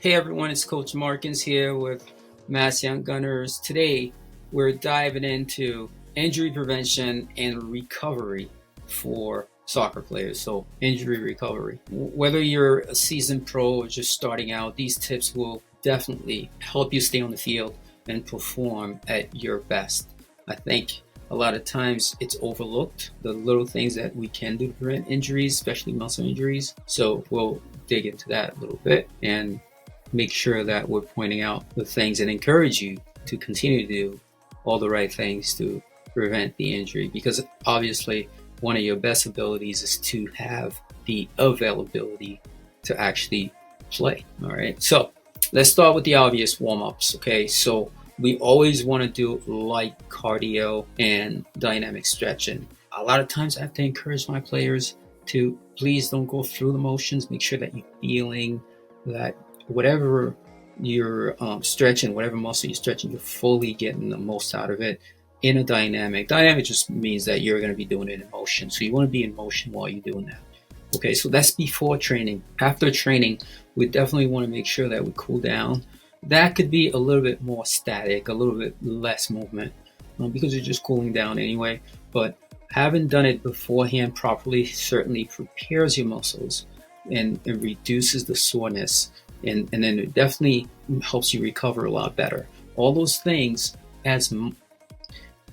Hey everyone, it's Coach Markins here with mygunners. Today we're diving into injury prevention and recovery for soccer players. So injury recovery. Whether you're a seasoned pro or just starting out, these tips will definitely help you stay on the field and perform at your best. I think a lot of times it's overlooked, the little things that we can do to prevent injuries, especially muscle injuries. So we'll dig into that a little bit and make sure that we're pointing out the things that encourage you to continue to do all the right things to prevent the injury, because obviously one of your best abilities is to have the availability to actually play. All right, so let's start with the obvious warm-ups. Okay, so we always want to do light cardio and dynamic stretching. A lot of times I have to encourage my players to please don't go through the motions. Make sure that you're feeling that whatever you're stretching, whatever muscle you're stretching, you're fully getting the most out of it in a dynamic. Dynamic just means that you're going to be doing it in motion. So you want to be in motion while you're doing that. Okay, so that's before training. After training, we definitely want to make sure that we cool down. That could be a little bit more static, a little bit less movement, because you're just cooling down anyway. But having done it beforehand properly certainly prepares your muscles and it reduces the soreness. And then it definitely helps you recover a lot better. All those things, as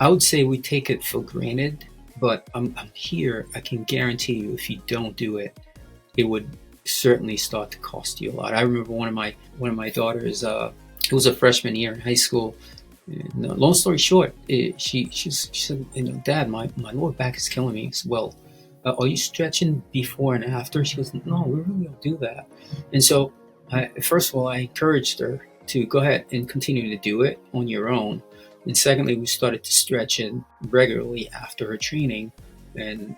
I would say, we take it for granted, but I'm here. I can guarantee you, if you don't do it, it would certainly start to cost you a lot. I remember one of my daughters. It was a freshman year in high school. Long story short, she said, Dad, my lower back is killing me. Said, well, are you stretching before and after? She goes, no, we really don't do that. And so, first of all, I encouraged her to go ahead and continue to do it on your own. And secondly, we started to stretch in regularly after her training and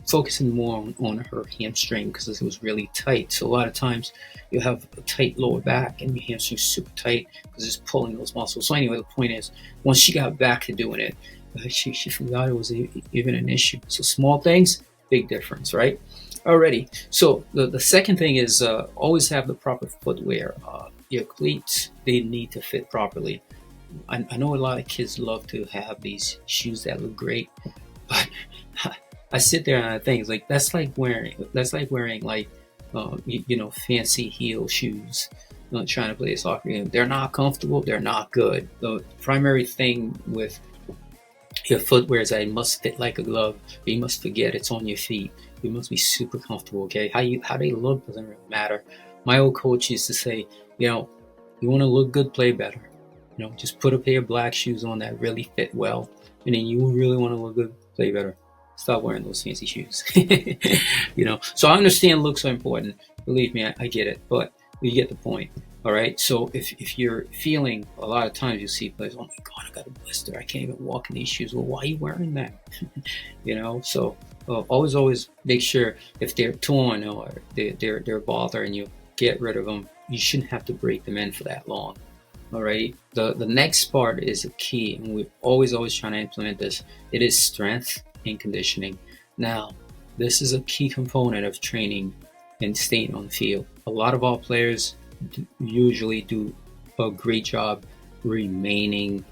focusing more on her hamstring because it was really tight. So a lot of times you have a tight lower back and your hamstring's super tight because it's pulling those muscles. So anyway, the point is, once she got back to doing it, she forgot it was even an issue. So small things, big difference, right? Alrighty. So the second thing is always have the proper footwear. Your cleats, they need to fit properly. I know a lot of kids love to have these shoes that look great, but I sit there and I think, like, that's like wearing like fancy heel shoes, trying to play a soccer game. They're not comfortable. They're not good. The primary thing with your footwear is that it must fit like a glove. But you must forget it's on your feet. You must be super comfortable. Okay, how they look doesn't really matter. My old coach used to say, you want to look good, play better. Just put a pair of black shoes on that really fit well, and then you really want to look good, play better. Stop wearing those fancy shoes. So I understand looks are important. Believe me, I get it, but you get the point. All right. So if you're feeling, a lot of times you see players, oh my God, I got a blister. I can't even walk in these shoes. Well, why are you wearing that? So always make sure if they're torn or they're bothering you, get rid of them. You shouldn't have to break them in for that long. All right. The next part is a key, and we're always trying to implement this. It is strength and conditioning. Now, this is a key component of training and staying on the field. A lot of our players usually do a great job remaining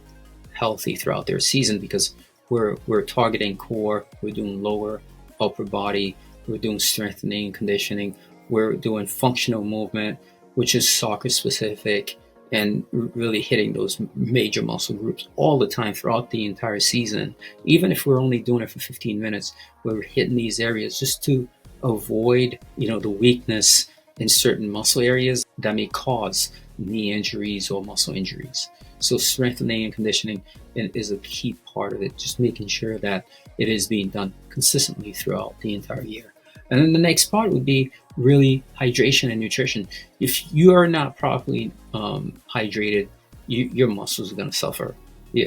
healthy throughout their season because we're targeting core, we're doing lower upper body, we're doing strengthening and conditioning, we're doing functional movement, which is soccer specific, and really hitting those major muscle groups all the time throughout the entire season. Even if we're only doing it for 15 minutes, we're hitting these areas just to avoid, the weakness in certain muscle areas that may cause knee injuries or muscle injuries. So strengthening and conditioning is a key part of it, just making sure that it is being done consistently throughout the entire year. And then the next part would be really hydration and nutrition. If you are not properly hydrated, your muscles are going to suffer.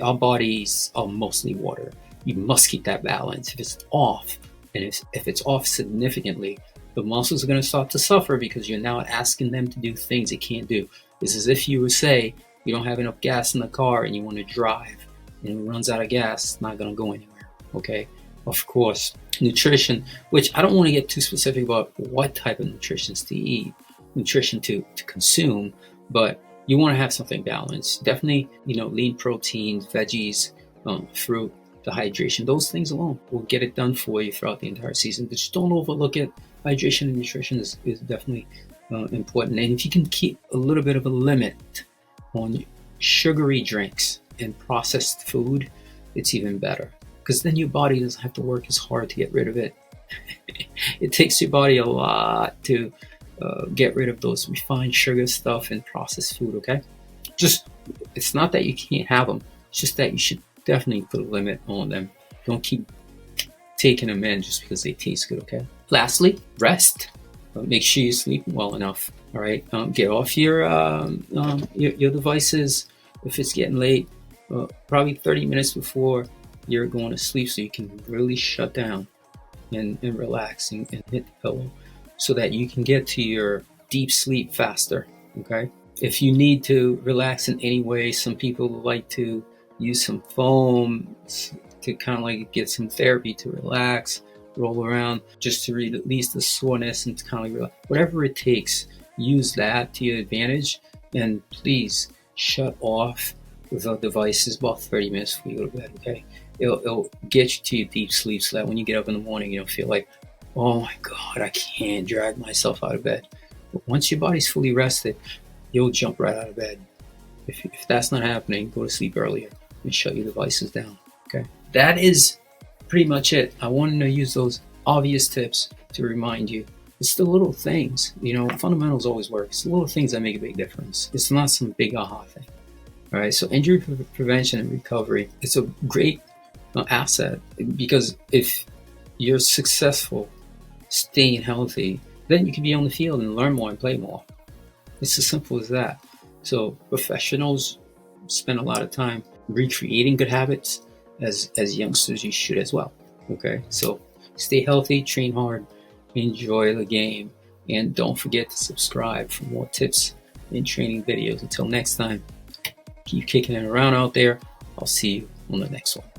Our bodies are mostly water. You must keep that balance. If it's off, and if it's off significantly, the muscles are going to start to suffer because you're now asking them to do things they can't do. It's as if you would say you don't have enough gas in the car and you want to drive, and it runs out of gas. It's not going to go anywhere. Okay. Of course, nutrition, which I don't want to get too specific about what type of nutrition to eat, nutrition to consume, but you want to have something balanced. Definitely, lean proteins, veggies, fruit, the hydration. Those things alone will get it done for you throughout the entire season. But just don't overlook it. Hydration and nutrition is definitely important. And if you can keep a little bit of a limit on sugary drinks and processed food, it's even better, because then your body doesn't have to work as hard to get rid of it. It takes your body a lot to get rid of those refined sugar stuff and processed food. Okay, it's not that you can't have them, it's just that you should definitely put a limit on them. Don't keep taking them in just because they taste good. Okay, lastly, rest. Make sure you sleep well enough. All right, get off your devices if it's getting late, probably 30 minutes before you're going to sleep, so you can really shut down and relax and hit the pillow, so that you can get to your deep sleep faster. Okay, if you need to relax in any way, some people like to use some foam to kind of like get some therapy to relax, roll around just to release the soreness and to kind of relax. Whatever it takes, use that to your advantage, and please shut off the devices about 30 minutes before you go to bed. Okay, it'll get you to your deep sleep, so that when you get up in the morning, you don't feel like, oh my God, I can't drag myself out of bed. But once your body's fully rested, you'll jump right out of bed. If that's not happening, go to sleep earlier and shut your devices down. Okay, that is pretty much it. I wanted to use those obvious tips to remind you. It's the little things, fundamentals always work. It's the little things that make a big difference. It's not some big aha thing. All right, so injury prevention and recovery, it's a great asset, because if you're successful staying healthy, then you can be on the field and learn more and play more. It's as simple as that. So professionals spend a lot of time recreating good habits. As youngsters, you should as well. Okay, so stay healthy, train hard, enjoy the game, and don't forget to subscribe for more tips and training videos. Until next time, keep kicking it around out there. I'll see you on the next one.